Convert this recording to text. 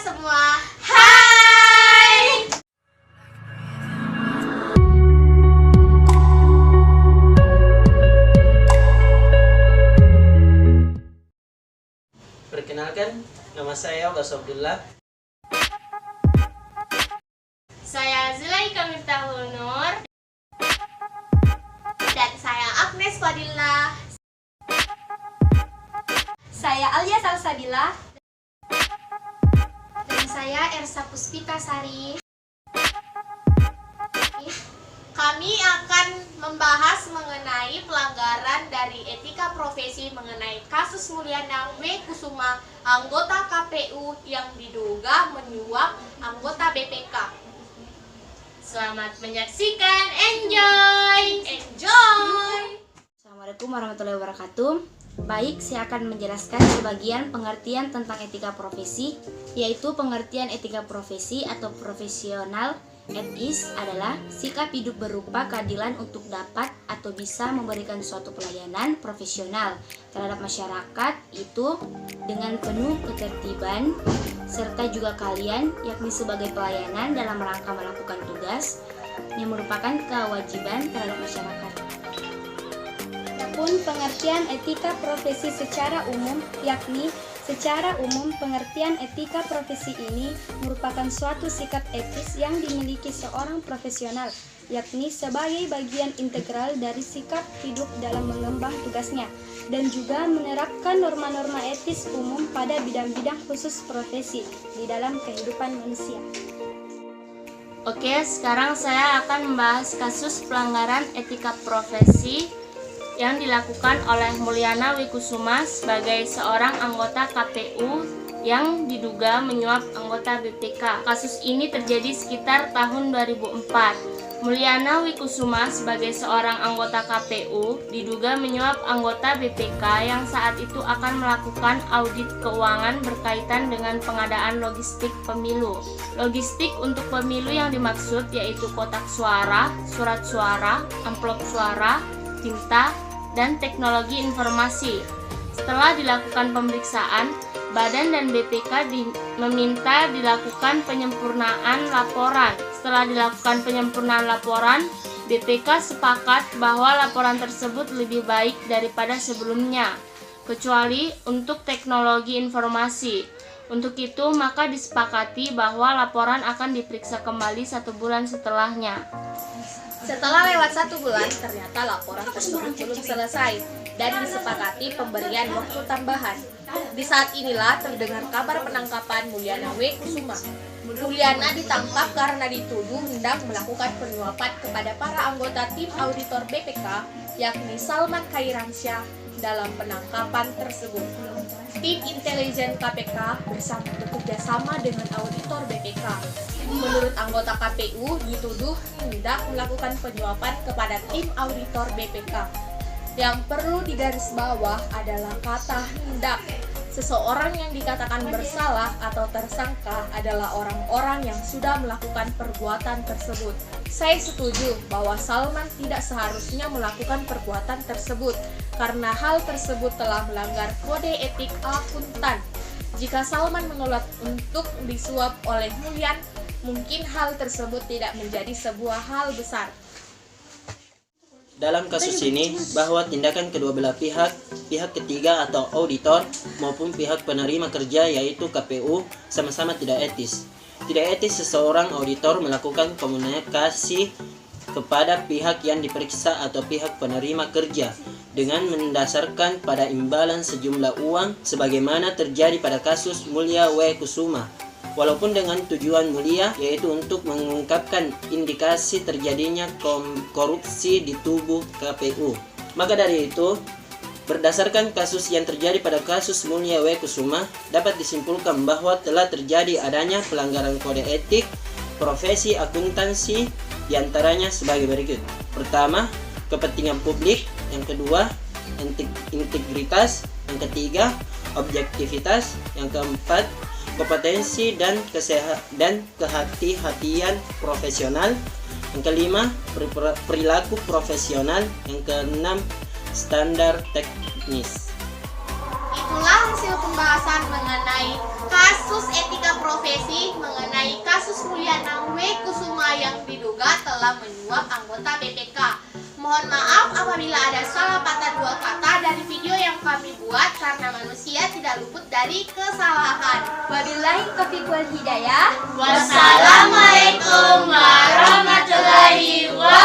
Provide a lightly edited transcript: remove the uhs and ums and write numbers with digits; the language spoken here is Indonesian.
semua. Hai. Perkenalkan, nama saya Bas Abdullah. Saya Zulaika Miftahul Nur. Dan saya Agnes Fadila. Saya Alia Salsabila. Dan saya Ersa Puspita Sari. Kami akan membahas mengenai pelanggaran dari etika profesi mengenai kasus Mulyana W. Kusuma, anggota KPU yang diduga menyuap anggota BPK. Selamat menyaksikan, enjoy! Assalamualaikum warahmatullahi wabarakatuh. Baik, saya akan menjelaskan sebagian pengertian tentang etika profesi, yaitu pengertian etika profesi atau profesional etis adalah sikap hidup berupa keadilan untuk dapat atau bisa memberikan suatu pelayanan profesional terhadap masyarakat itu dengan penuh ketertiban serta juga kalian, yakni sebagai pelayanan dalam rangka melakukan tugas yang merupakan kewajiban terhadap masyarakat. Adapun pengertian etika profesi secara umum, yakni secara umum pengertian etika profesi ini merupakan suatu sikap etis yang dimiliki seorang profesional, yakni sebagai bagian integral dari sikap hidup dalam mengemban tugasnya, dan juga menerapkan norma-norma etis umum pada bidang-bidang khusus profesi di dalam kehidupan manusia. Oke, sekarang saya akan membahas kasus pelanggaran etika profesi yang dilakukan oleh Mulyana W. Kusuma sebagai seorang anggota KPU yang diduga menyuap anggota BPK. Kasus ini terjadi sekitar tahun 2004. Mulyana W. Kusuma sebagai seorang anggota KPU diduga menyuap anggota BPK yang saat itu akan melakukan audit keuangan berkaitan dengan pengadaan logistik pemilu. Logistik untuk pemilu yang dimaksud yaitu kotak suara, surat suara, amplop suara, tinta, dan teknologi informasi. Setelah dilakukan pemeriksaan, Badan dan BPK meminta dilakukan penyempurnaan laporan. Setelah dilakukan penyempurnaan laporan, BPK sepakat bahwa laporan tersebut lebih baik daripada sebelumnya, kecuali untuk teknologi informasi. Untuk itu, maka disepakati bahwa laporan akan diperiksa kembali 1 bulan setelahnya. Setelah lewat 1 bulan, ternyata laporan tersebut belum selesai dan disepakati pemberian waktu tambahan. Di saat inilah terdengar kabar penangkapan Mulyana W. Kusuma. Mulyana ditangkap karena dituduh hendak melakukan penyuapan kepada para anggota tim auditor BPK, yakni Salman Khairansyah. Dalam penangkapan tersebut, tim intelijen KPK bekerja sama dengan auditor BPK. Menurut anggota KPU, dituduh hendak melakukan penyuapan kepada tim auditor BPK. Yang perlu digarisbawah adalah kata hendak. Seseorang yang dikatakan bersalah atau tersangka adalah orang-orang yang sudah melakukan perbuatan tersebut. Saya setuju bahwa Salman tidak seharusnya melakukan perbuatan tersebut karena hal tersebut telah melanggar kode etik akuntan. Jika Salman menolak untuk disuap oleh Mulyan, mungkin hal tersebut tidak menjadi sebuah hal besar. Dalam kasus ini, bahwa tindakan kedua belah pihak ketiga atau auditor maupun pihak penerima kerja yaitu KPU sama-sama tidak etis. Tidak etis seseorang auditor melakukan komunikasi kepada pihak yang diperiksa atau pihak penerima kerja dengan mendasarkan pada imbalan sejumlah uang sebagaimana terjadi pada kasus Mulya W. Kusuma. Walaupun dengan tujuan mulia, yaitu untuk mengungkapkan indikasi terjadinya korupsi di tubuh KPU. Maka dari itu, berdasarkan kasus yang terjadi pada kasus Mulya W. Kusuma, dapat disimpulkan bahwa telah terjadi adanya pelanggaran kode etik profesi akuntansi, diantaranya sebagai berikut. Pertama, kepentingan publik. Yang kedua, integritas. Yang ketiga, objektivitas. Yang keempat, kompetensi dan kehati-hatian profesional. Yang kelima, perilaku profesional. Yang keenam, standar teknis. Itulah hasil pembahasan mengenai mengenai kasus etika profesi mengenai kasus Mulyana W. Kusuma yang diduga telah menyuap anggota BPK. Mohon maaf apabila ada salah patah dua kata dari video yang kami buat karena manusia tidak luput dari kesalahan. Wabillahi taufiq wal hidayah. Wassalamualaikum warahmatullahi wabarakatuh.